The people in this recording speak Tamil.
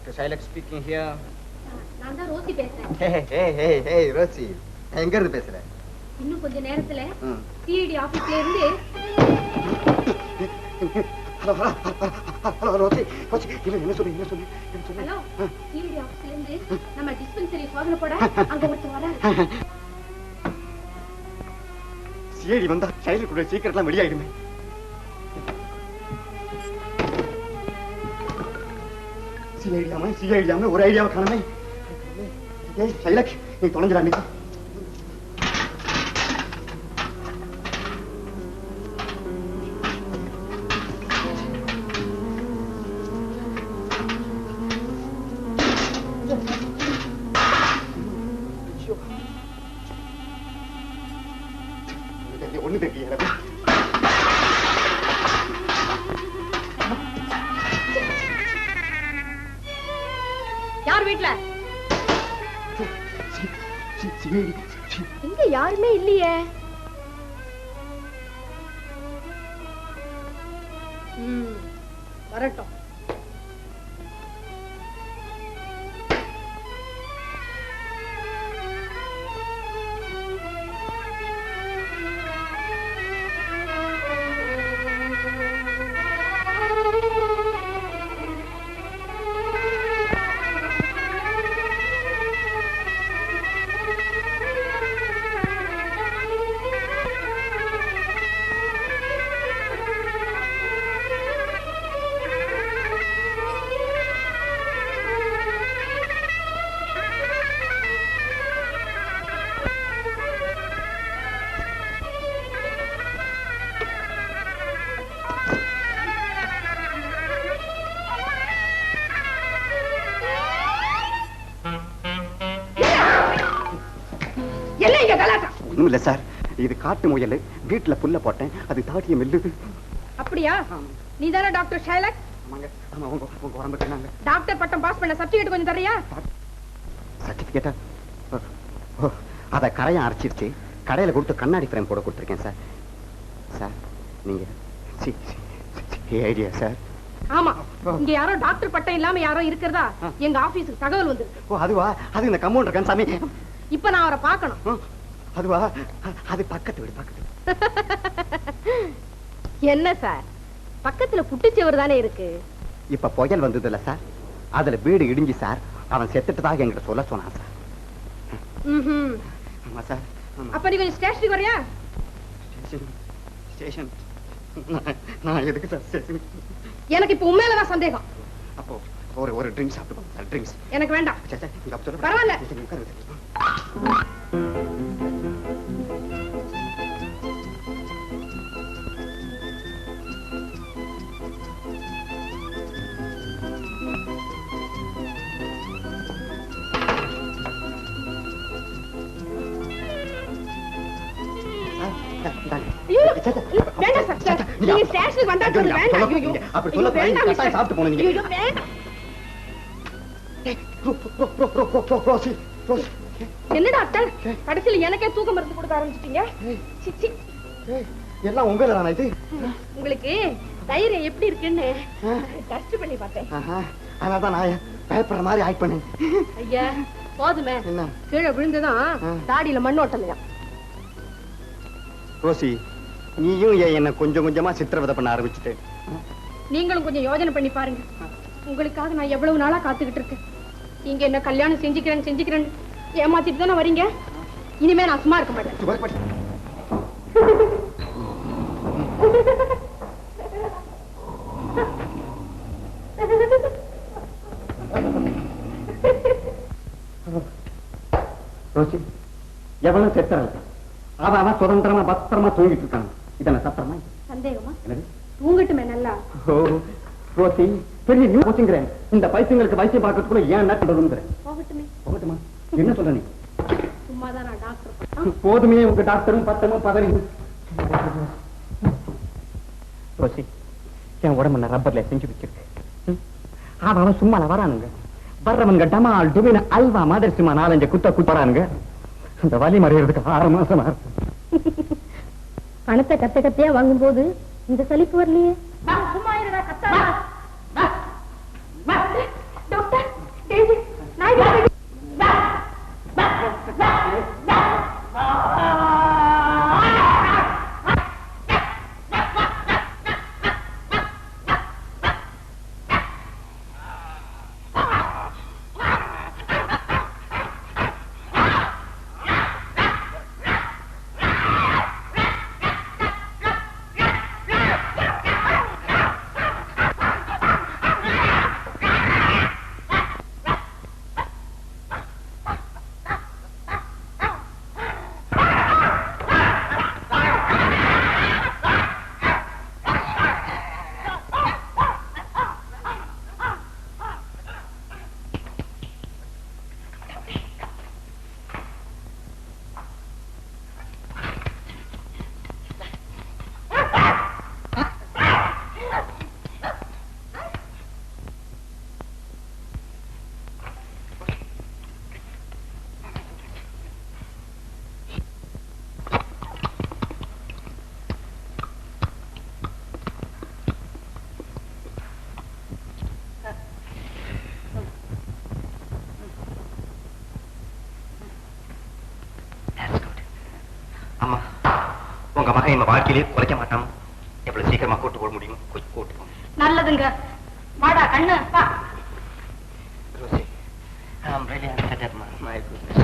Dr. Shailak speaking here. நான் தான் ரோசி பேசுறேன். Hey, Rosie. எங்க இருந்து பேசுற? இன்னும் கொஞ்ச நேரத்துல சிஐடி ஆபீஸ்ல இருந்து ஹலோ ரோசி. என்ன சொல்லு? ஹலோ, சிஐடி ஆபீஸ்ல இருந்து நம்ம டிஸ்பென்சரி சோதனை போட அங்க ஒருத்தர் வராரு. சிஐடி வந்தா ஷைலக் கூட சீக்கிரட்லாம் வெளியாயிடுமே. சிஐடியாம ஒரு ஐடியாவை காணமே. ஷைலக் நீ தொலைஞ்சிடா. நீ ஒண்ணு தெரியல. யார் வீட்ல? இங்க யாருமே இல்லையே. வரட்டும். ஒண்ணும் இல்ல சார், இது காட்டு முயல். வீட்டுல புல்ல போட்டேன், அது தாடிய மெல்லுது. அப்படியா? நீதானே டாக்டர் ஷைலக்? ஆமாங்க. ஆமா, உங்க உடம்பு கேனாங்க. டாக்டர் பட்டம் பாஸ் பண்ண சர்டிபிகேட் கொஞ்சம் தரியா? சர்டிபிகேட்டா? அத கரையா அரைச்சிருச்சு. கடையில கொடுத்து கண்ணாடி ஃப்ரேம் போட கொடுத்துருக்கேன் சார். சார் நீங்க ஐடியா சார்? ஆமா, இங்க யாரோ டாக்டர் பட்டம் இல்லாம யாரோ இருக்கிறதா எங்க ஆபீஸுக்கு தகவல் வந்திருக்கு. ஓ அதுவா? அது இந்த கம்பவுண்டர் கன்சாமி. இப்ப நான் அவரை பார்க்கணும். அதுவா? அது பக்கத்து வீடு. என்ன சார், பக்கத்துல புட்டுச்சவர் தானே இருக்கு. இப்ப புயல் வந்தது இல்ல சார், அதுல வீடு இடிஞ்சு சார் அவன் செத்துட்டதாக என்கிட்ட சொல்ல சொன்னான் சார். ஆமா சார். அப்ப நீ கொஞ்சம் ஸ்டேஷனுக்கு வரியா? ஸ்டேஷன்? நான் எதுக்கு சார் ஸ்டேஷன்? எனக்கு இப்ப உண்மையிலதான் சந்தேகம். அப்போ ஒரு ட்ரிங்க்ஸ் சாப்பிட்டு சார். ட்ரிங்க்ஸ் எனக்கு வேண்டாம். பரவாயில்ல. என்ன டாக்டர், கடைசியில் எனக்கே தூக்க மருந்து கொடுக்க ஆரம்பிச்சிட்டீங்க. எல்லாம் உங்கள இது. உங்களுக்கு தைரியம் எப்படி இருக்குன்னு டெஸ்ட் பண்ணி பார்த்தேன். அதனாலதான் நான் பயப்படுற மாதிரி ஆக்ட் பண்ணேன். ஐயா போதுமே, கீழே விழுந்துதான் தாடியில மண் ஓட்டலையா. ரோசி, நீயும் என்ன கொஞ்சம் கொஞ்சமா சித்திரவதை பண்ண ஆரம்பிச்சுட்டு. நீங்களும் கொஞ்சம் யோசனை பண்ணி பாருங்க. உங்களுக்காக நான் எவ்வளவு நாளா காத்துக்கிட்டு இருக்கேன். நீங்க என்ன கல்யாணம் செஞ்சுக்கிறேன்னு ஏமாத்திட்டு தானே வரீங்க. இனிமே நான் சும்மா இருக்க மாட்டேன். ரோசி, எவ்வளவு செத்துறாங்க. அவன் சுதந்திரமா பத்திரமா தூங்கிட்டு இருக்காங்க. இதென்ன சத்திரமா? சந்தேகமா? தூங்கட்டுமே நல்லா. ரோசி, பெரிய நியூ கோச்சிங்கிறேன். இந்த பைத்தியங்களுக்கு வைத்தியம் பார்க்கறதுக்குள்ள ஏன் என்ன பண்றதுங்கிறேன். போகட்டுமா? என்ன சொல்ற நீ? சும்மாதான் நான் டாக்டர். போதுமே உங்க டாக்டரும் பத்தமும் பதறி. ரோசி, என் உடம்பு நான் ரப்பர்ல செஞ்சு வச்சிருக்கு. அவன் சும்மா வரானுங்க. வர்றவங்க டமால் டுமின அல்வா மாதிரி சும்மா 4-5 குத்த போறானுங்க. அந்த வலி மறையறதுக்கு 6 மாசமா இருக்கு. பணத்தை கத்தையா வாங்கும் போது இந்த சலிப்பு வரலையே. அம்மா உங்க மகன் இந்த வாழ்க்கையிலே குறைக்க மாட்டான். எவ்வளவு சீக்கிரமா கூட்டு போட முடியும் கொஞ்சம் கூட்டு. நல்லதுங்க. வாடா கண்ணு வா. Rosie, I'm really upset at my goodness.